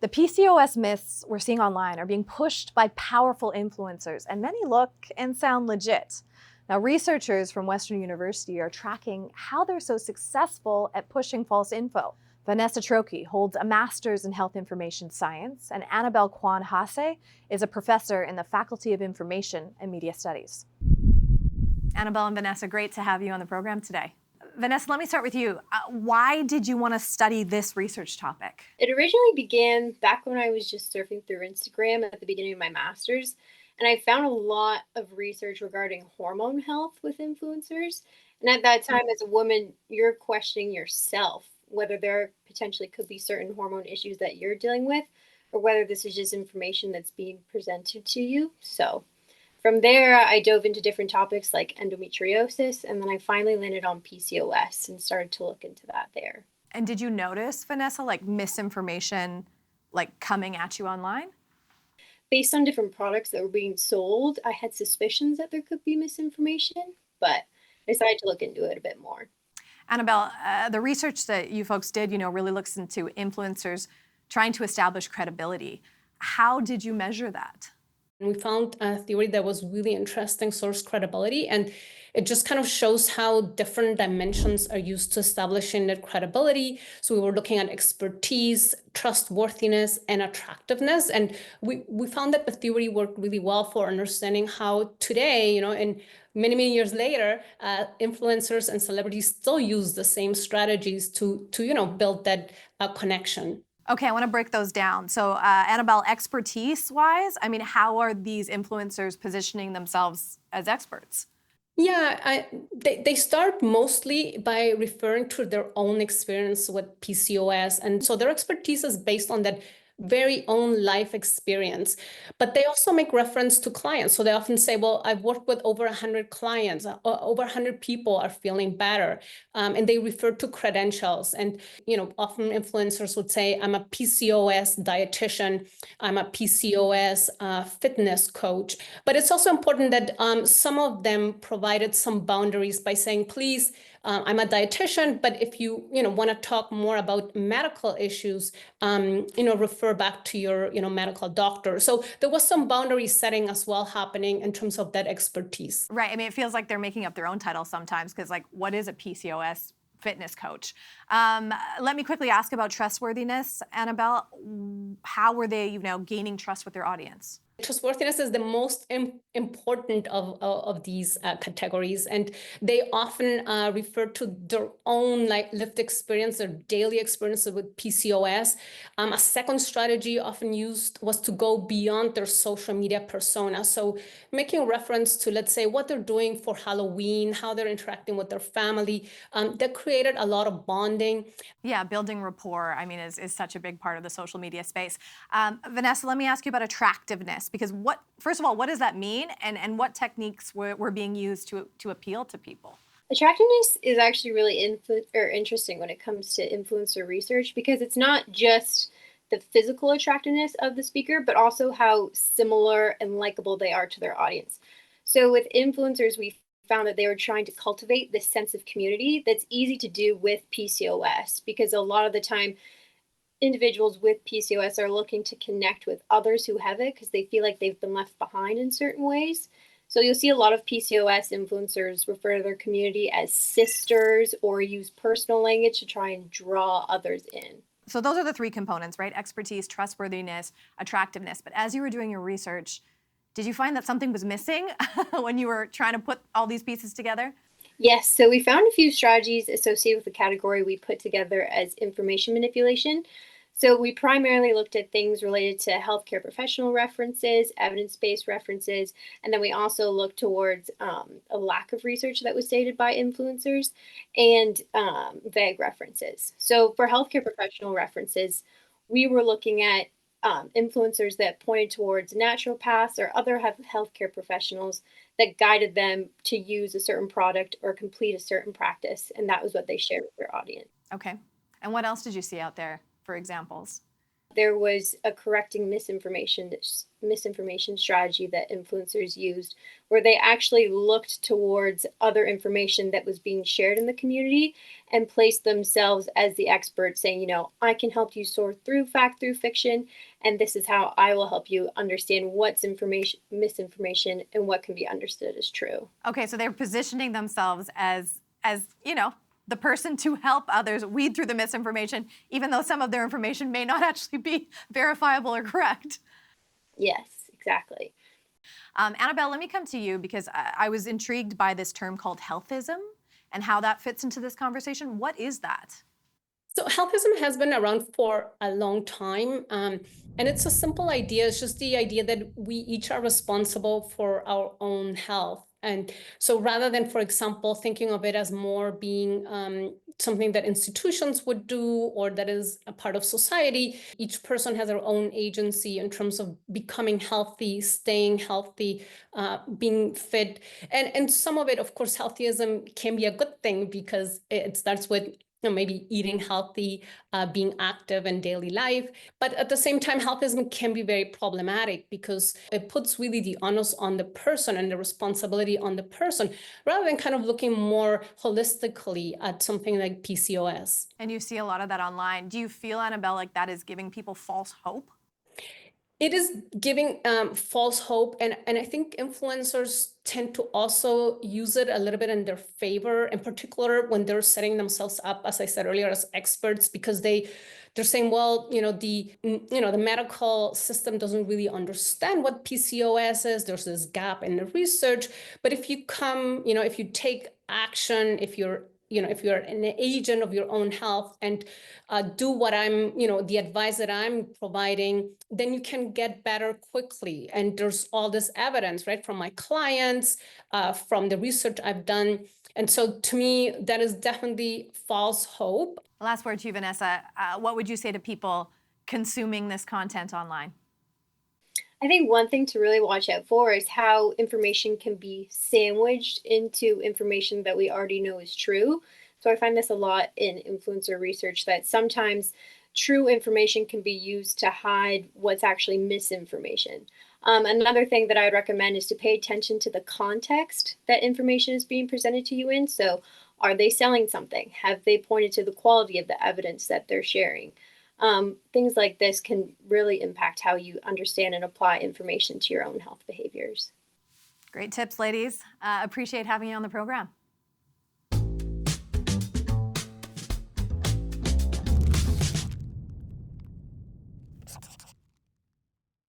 The PCOS myths we're seeing online are being pushed by powerful influencers, and many look and sound legit. Now, researchers from Western University are tracking how they're so successful at pushing false info. Vanessa Trocchi holds a master's in health information science, and Annabelle Kwan Hase is a professor in the Faculty of Information and Media Studies. Annabelle and Vanessa, great to have you on the program today. Vanessa, let me start with you. Why did you want to study this research topic? It originally began back when I was just surfing through Instagram at the beginning of my master's, and I found a lot of research regarding hormone health with influencers. And at that time, as a woman, you're questioning yourself whether there potentially could be certain hormone issues that you're dealing with, or whether this is just information that's being presented to you. So from there, I dove into different topics like endometriosis, and then I finally landed on PCOS and started to look into that there. And did you notice, Vanessa, like misinformation coming at you online? Based on different products that were being sold, I had suspicions that there could be misinformation, but I decided to look into it a bit more. Annabelle, the research that you folks did, really looks into influencers trying to establish credibility. How did you measure that? And we found a theory that was really interesting, source credibility, and it just kind of shows how different dimensions are used to establishing that credibility. So we were looking at expertise, trustworthiness, and attractiveness. And we found that the theory worked really well for understanding how today, and many years later, influencers and celebrities still use the same strategies to build that connection. Okay, I want to break those down. So, Annabelle, expertise-wise, how are these influencers positioning themselves as experts? Yeah, they start mostly by referring to their own experience with PCOS. And so their expertise is based on that very own life experience. But they also make reference to clients. So they often say, well, I've worked with over 100 clients, over 100 people are feeling better. And they refer to credentials. And, often influencers would say, I'm a PCOS dietitian, I'm a PCOS fitness coach. But it's also important that some of them provided some boundaries by saying, please, I'm a dietitian, but if you want to talk more about medical issues, refer back to your medical doctor. So there was some boundary setting as well happening in terms of that expertise. Right. It feels like they're making up their own title sometimes because, what is a PCOS fitness coach? Let me quickly ask about trustworthiness, Annabelle. How were they, gaining trust with their audience? Trustworthiness is the most important of these categories, and they often refer to their own lived experience, their daily experiences with PCOS. A second strategy often used was to go beyond their social media persona. So making reference to, let's say, what they're doing for Halloween, how they're interacting with their family, that created a lot of bonding. Yeah, building rapport, is such a big part of the social media space. Vanessa, let me ask you about attractiveness, because first of all, what does that mean, and what techniques were being used to appeal to people? Attractiveness is actually really interesting when it comes to influencer research because it's not just the physical attractiveness of the speaker, but also how similar and likable they are to their audience. So with influencers, we found that they were trying to cultivate this sense of community that's easy to do with PCOS because a lot of the time individuals with PCOS are looking to connect with others who have it because they feel like they've been left behind in certain ways. So you'll see a lot of PCOS influencers refer to their community as sisters or use personal language to try and draw others in. So those are the three components, right? Expertise, trustworthiness, attractiveness. But as you were doing your research, did you find that something was missing when you were trying to put all these pieces together? Yes, so we found a few strategies associated with the category we put together as information manipulation. So we primarily looked at things related to healthcare professional references, evidence-based references, and then we also looked towards a lack of research that was stated by influencers and vague references. So for healthcare professional references, we were looking at influencers that pointed towards naturopaths or other healthcare professionals that guided them to use a certain product or complete a certain practice, and that was what they shared with their audience. Okay. And what else did you see out there for examples? There was a correcting misinformation strategy that influencers used, where they actually looked towards other information that was being shared in the community and placed themselves as the expert, saying, I can help you sort through fact through fiction, and this is how I will help you understand what's misinformation and what can be understood as true. Okay, so they're positioning themselves as the person to help others weed through the misinformation, even though some of their information may not actually be verifiable or correct. Yes, exactly. Annabelle, let me come to you because I was intrigued by this term called healthism and how that fits into this conversation. What is that? So healthism has been around for a long time. And it's a simple idea. It's just the idea that we each are responsible for our own health. And so rather than, for example, thinking of it as more being something that institutions would do or that is a part of society, each person has their own agency in terms of becoming healthy, staying healthy, being fit. And some of it, of course, healthyism can be a good thing because it starts with maybe eating healthy, being active in daily life. But at the same time, healthism can be very problematic because it puts really the onus on the person and the responsibility on the person, rather than kind of looking more holistically at something like PCOS. And you see a lot of that online. Do you feel, Annabelle, like that is giving people false hope? It is giving false hope. And I think influencers tend to also use it a little bit in their favor, in particular when they're setting themselves up, as I said earlier, as experts, because they're saying, well, the medical system doesn't really understand what PCOS is. There's this gap in the research. But if you come, if you take action, if you're an agent of your own health and do what the advice that I'm providing, then you can get better quickly. And there's all this evidence, right, from my clients, from the research I've done. And so to me, that is definitely false hope. Last word to you, Vanessa. What would you say to people consuming this content online? I think one thing to really watch out for is how information can be sandwiched into information that we already know is true. So I find this a lot in influencer research, that sometimes true information can be used to hide what's actually misinformation. Another thing that I would recommend is to pay attention to the context that information is being presented to you in. So are they selling something? Have they pointed to the quality of the evidence that they're sharing? Things like this can really impact how you understand and apply information to your own health behaviors. Great tips, ladies. Appreciate having you on the program.